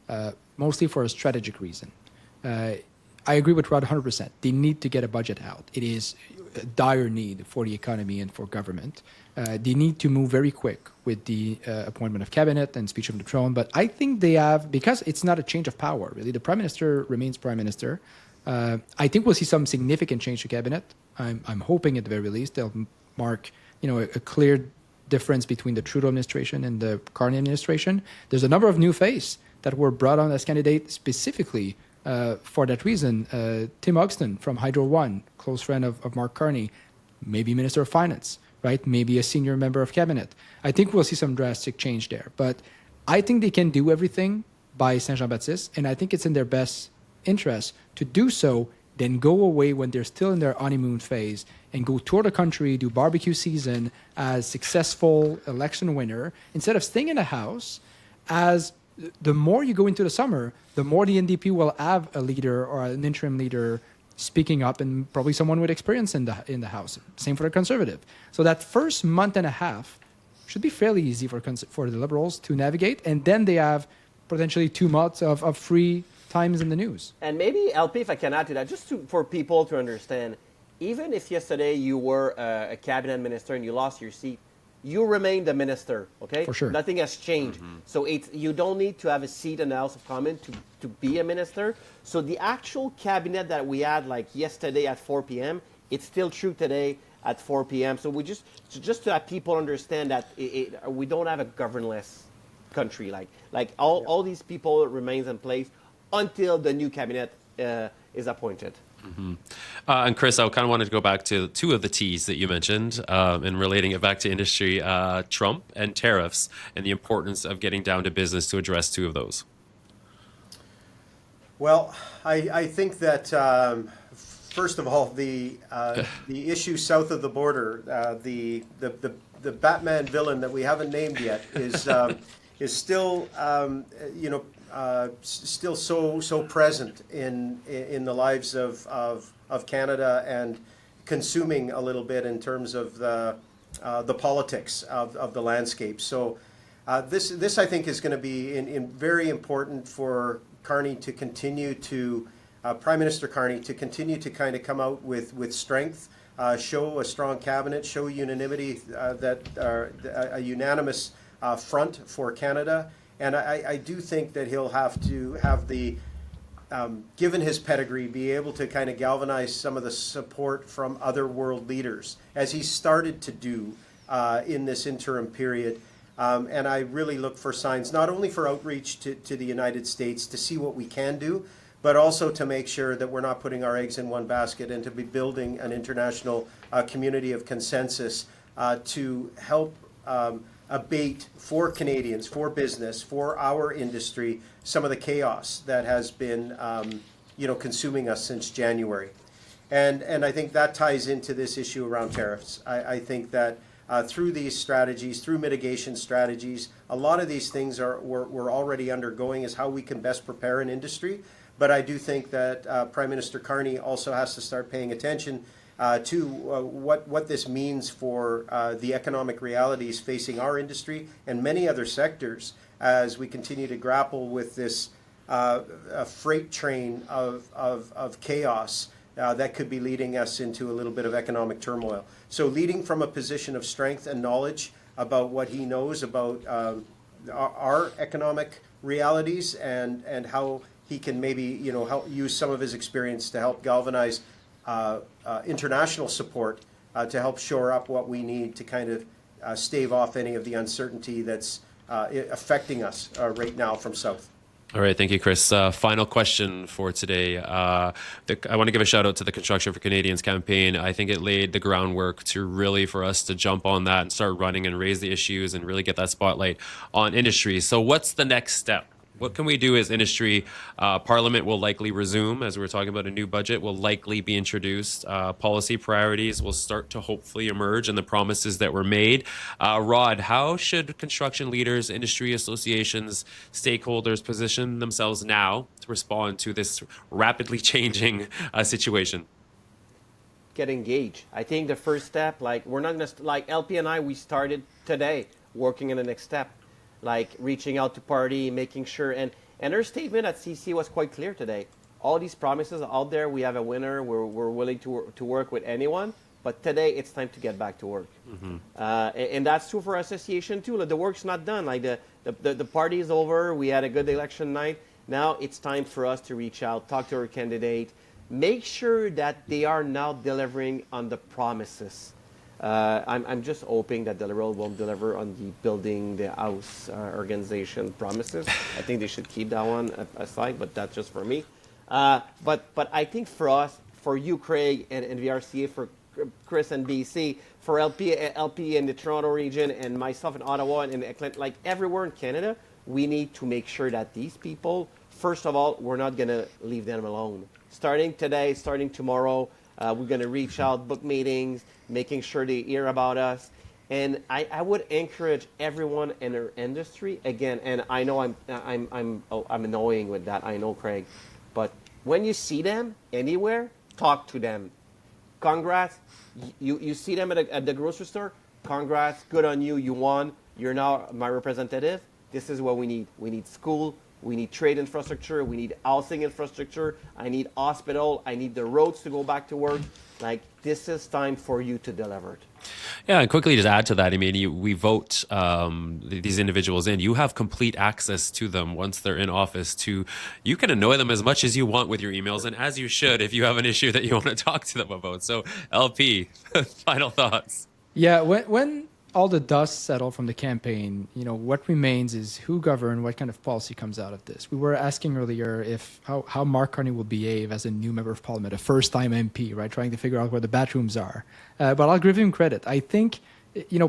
mostly for a strategic reason. I agree with Rod 100%. They need to get a budget out. It is a dire need for the economy and for government. They need to move very quick with the appointment of cabinet and speech of the throne. But I think they have, because it's not a change of power, really. The Prime Minister remains Prime Minister. I think we'll see some significant change to cabinet. I'm hoping at the very least they'll mark, a clear difference between the Trudeau administration and the Carney administration. There's a number of new faces that were brought on as candidates specifically for that reason. Tim Hogston from Hydro One, close friend of Mark Carney, maybe Minister of Finance, right? Maybe a senior member of cabinet. I think we'll see some drastic change there. But I think they can do everything by Saint-Jean-Baptiste, and I think it's in their best interest to do so, then go away when they're still in their honeymoon phase and go tour the country, do barbecue season as successful election winner, instead of staying in the house. As the more you go into the summer, the more the NDP will have a leader or an interim leader speaking up, and probably someone with experience in the House. Same for the Conservative. So that first month and a half should be fairly easy for the Liberals to navigate, and then they have potentially 2 months of free times in the news. And maybe, LP, if I can add to that, for people to understand, even if yesterday you were a cabinet minister and you lost your seat, you remained a minister, okay? For sure. Nothing has changed. So you don't need to have a seat in the House of Commons to be a minister. So the actual cabinet that we had like yesterday at 4 p.m., it's still true today at 4 p.m. So we just to have people understand that we don't have a governless country. Like all these people remains in place until the new cabinet is appointed. And Chris, I kind of wanted to go back to two of the T's that you mentioned and relating it back to industry, Trump and tariffs, and the importance of getting down to business to address two of those. Well, I think that first of all, the issue south of the border, the Batman villain that we haven't named yet is still still so present in the lives of Canada and consuming a little bit in terms of the politics of the landscape. So this I think is going to be very important for Carney to continue to Prime Minister Carney to continue to kind of come out with strength, show a strong cabinet, show unanimity, a unanimous front for Canada. And I do think that he'll have to have the, given his pedigree, be able to kind of galvanize some of the support from other world leaders, as he started to do in this interim period. And I really look for signs, not only for outreach to the United States to see what we can do, but also to make sure that we're not putting our eggs in one basket and to be building an international community of consensus to help abate for Canadians, for business, for our industry, some of the chaos that has been, consuming us since January. And I think that ties into this issue around tariffs. I think that through these strategies, through mitigation strategies, a lot of these things we're already undergoing is how we can best prepare an industry. But I do think that Prime Minister Carney also has to start paying attention to what this means for the economic realities facing our industry and many other sectors as we continue to grapple with this freight train of chaos that could be leading us into a little bit of economic turmoil. So leading from a position of strength and knowledge about what he knows about our economic realities and how he can maybe help use some of his experience to help galvanize international support to help shore up what we need to kind of stave off any of the uncertainty that's affecting us right now from south. All right, thank you, Chris. Final question for today. I want to give a shout out to the Construction for Canadians campaign. I think it laid the groundwork to really for us to jump on that and start running and raise the issues and really get that spotlight on industry. So what's the next step? What can we do as industry? Parliament will likely resume, as we were talking about a new budget, will likely be introduced. Policy priorities will start to hopefully emerge and the promises that were made. Rod, how should construction leaders, industry associations, stakeholders position themselves now to respond to this rapidly changing situation? Get engaged. I think the first step, like we're not gonna like LP and I, we started today working on the next step, like reaching out to party, making sure, and her statement at CC was quite clear today. All these promises out there, we have a winner. We're willing to work with anyone, but today it's time to get back to work, and that's true for association too. Like, the work's not done. Like the party is over. We had a good election night. Now it's time for us to reach out, talk to our candidate, make sure that they are now delivering on the promises. I'm just hoping that the Liberal won't deliver on the building the house organization promises. I think they should keep that one aside, but that's just for me. But I think for us, for you, Craig, and VRCA, for Chris and BC, for LP in the Toronto region, and myself in Ottawa and like everywhere in Canada, we need to make sure that these people, first of all, we're not going to leave them alone. Starting today, starting tomorrow, we're going to reach out, book meetings, making sure they hear about us. And I would encourage everyone in our industry, again, and I know I'm annoying with that, I know, Craig, but when you see them anywhere, talk to them. Congrats. You see them at the grocery store, congrats, good on you, you won, you're now my representative. This is what we need. We need school. We need trade infrastructure. We need housing infrastructure. I need hospital. I need the roads to go back to work. Like, this is time for you to deliver it. Yeah, and quickly just add to that, I mean, we vote these individuals in. You have complete access to them once they're in office. You can annoy them as much as you want with your emails, and as you should if you have an issue that you want to talk to them about. So, LP, final thoughts. Yeah, when all the dust settled from the campaign, what remains is who govern, what kind of policy comes out of this. We were asking earlier how Mark Carney will behave as a new member of parliament, a first-time MP, right, trying to figure out where the bathrooms are. But I'll give him credit. I think,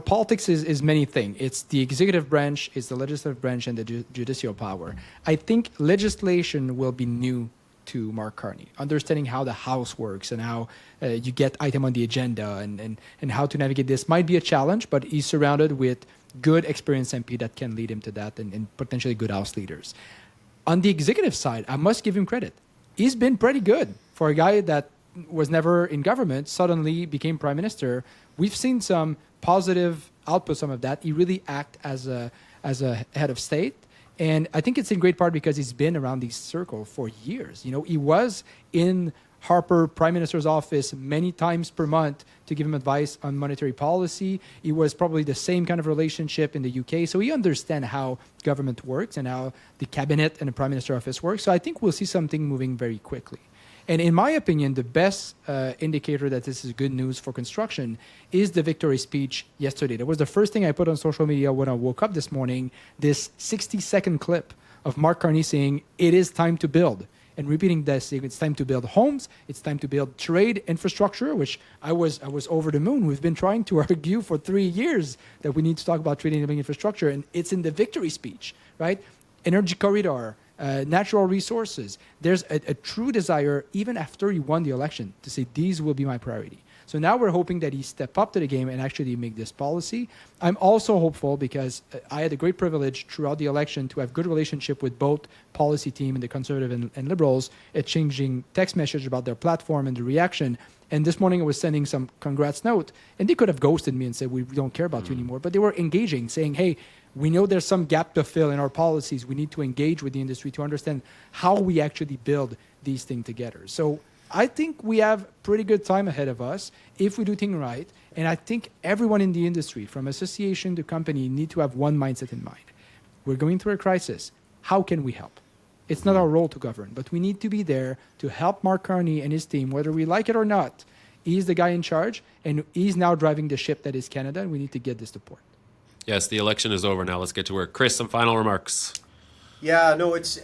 politics is many things. It's the executive branch, it's the legislative branch, and the judicial power. I think legislation will be new to Mark Carney, understanding how the House works and how you get item on the agenda and how to navigate this might be a challenge, but he's surrounded with good experienced MP that can lead him to that and potentially good House leaders. On the executive side, I must give him credit. He's been pretty good for a guy that was never in government, suddenly became prime minister. We've seen some positive outputs of that. He really acted as a head of state. And I think it's in great part because he's been around these circles for years. He was in Harper Prime Minister's office many times per month to give him advice on monetary policy. It was probably the same kind of relationship in the UK. So he understands how government works and how the cabinet and the Prime Minister office works. So I think we'll see something moving very quickly. And in my opinion, the best indicator that this is good news for construction is the victory speech yesterday. That was the first thing I put on social media when I woke up this morning, this 60-second clip of Mark Carney saying, it is time to build. And repeating this, it's time to build homes, it's time to build trade infrastructure, which I was over the moon. We've been trying to argue for 3 years that we need to talk about trade enabling infrastructure, and it's in the victory speech, right? Energy corridor, natural resources. There's a true desire, even after he won the election, to say these will be my priority. So now we're hoping that he step up to the game and actually make this policy. I'm also hopeful because I had a great privilege throughout the election to have good relationship with both policy team and the Conservative and Liberals, exchanging text message about their platform and the reaction. And this morning I was sending some congrats note, and they could have ghosted me and said, we don't care about you anymore. But they were engaging, saying, hey, we know there's some gap to fill in our policies. We need to engage with the industry to understand how we actually build these things together. So I think we have pretty good time ahead of us if we do things right. And I think everyone in the industry, from association to company, need to have one mindset in mind. We're going through a crisis. How can we help? It's not our role to govern, but we need to be there to help Mark Carney and his team, whether we like it or not. He's the guy in charge, and he's now driving the ship that is Canada, and we need to get this to port. Yes, the election is over now. Let's get to work. Chris, some final remarks. Yeah, no, it's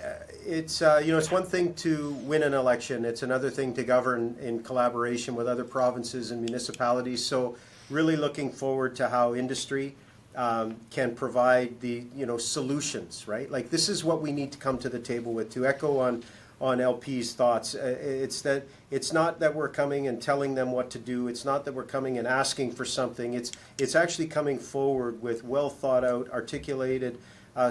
it's it's one thing to win an election. It's another thing to govern in collaboration with other provinces and municipalities. So really looking forward to how industry can provide the solutions, right? Like this is what we need to come to the table with. To echo on LP's thoughts, it's not that we're coming and telling them what to do. It's not that we're coming and asking for something. It's actually coming forward with well thought out, articulated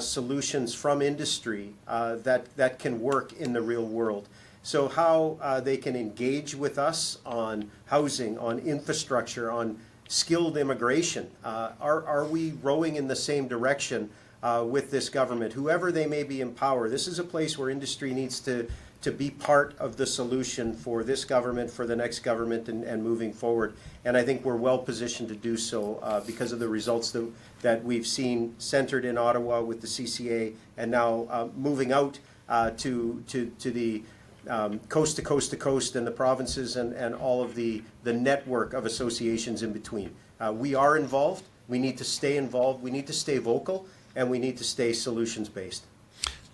solutions from industry that can work in the real world. So how they can engage with us on housing, on infrastructure, on skilled immigration. Are we rowing in the same direction with this government? Whoever they may be in power, this is a place where industry needs to be part of the solution for this government, for the next government, and moving forward. And I think we're well positioned to do so because of the results that we've seen centered in Ottawa with the CCA, and now moving out to the coast to coast to coast and the provinces and all of the network of associations in between. We are involved. We need to stay involved. We need to stay vocal, and we need to stay solutions based.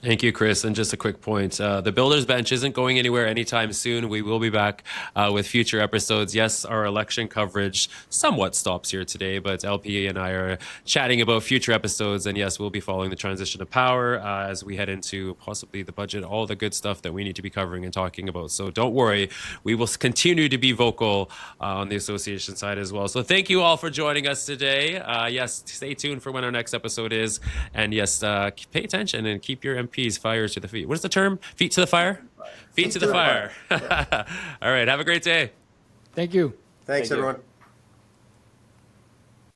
Thank you, Chris. And just a quick point. The Builders Bench isn't going anywhere anytime soon. We will be back with future episodes. Yes, our election coverage somewhat stops here today, but LP and I are chatting about future episodes. And yes, we'll be following the transition of power as we head into possibly the budget, all the good stuff that we need to be covering and talking about. So don't worry. We will continue to be vocal on the association side as well. So thank you all for joining us today. Yes, stay tuned for when our next episode is. And yes, pay attention and keep your MPs fire to the feet. What is the term? Feet to the fire? Feet to the fire. All right. Have a great day. Thank you. Thanks, Thank you. everyone.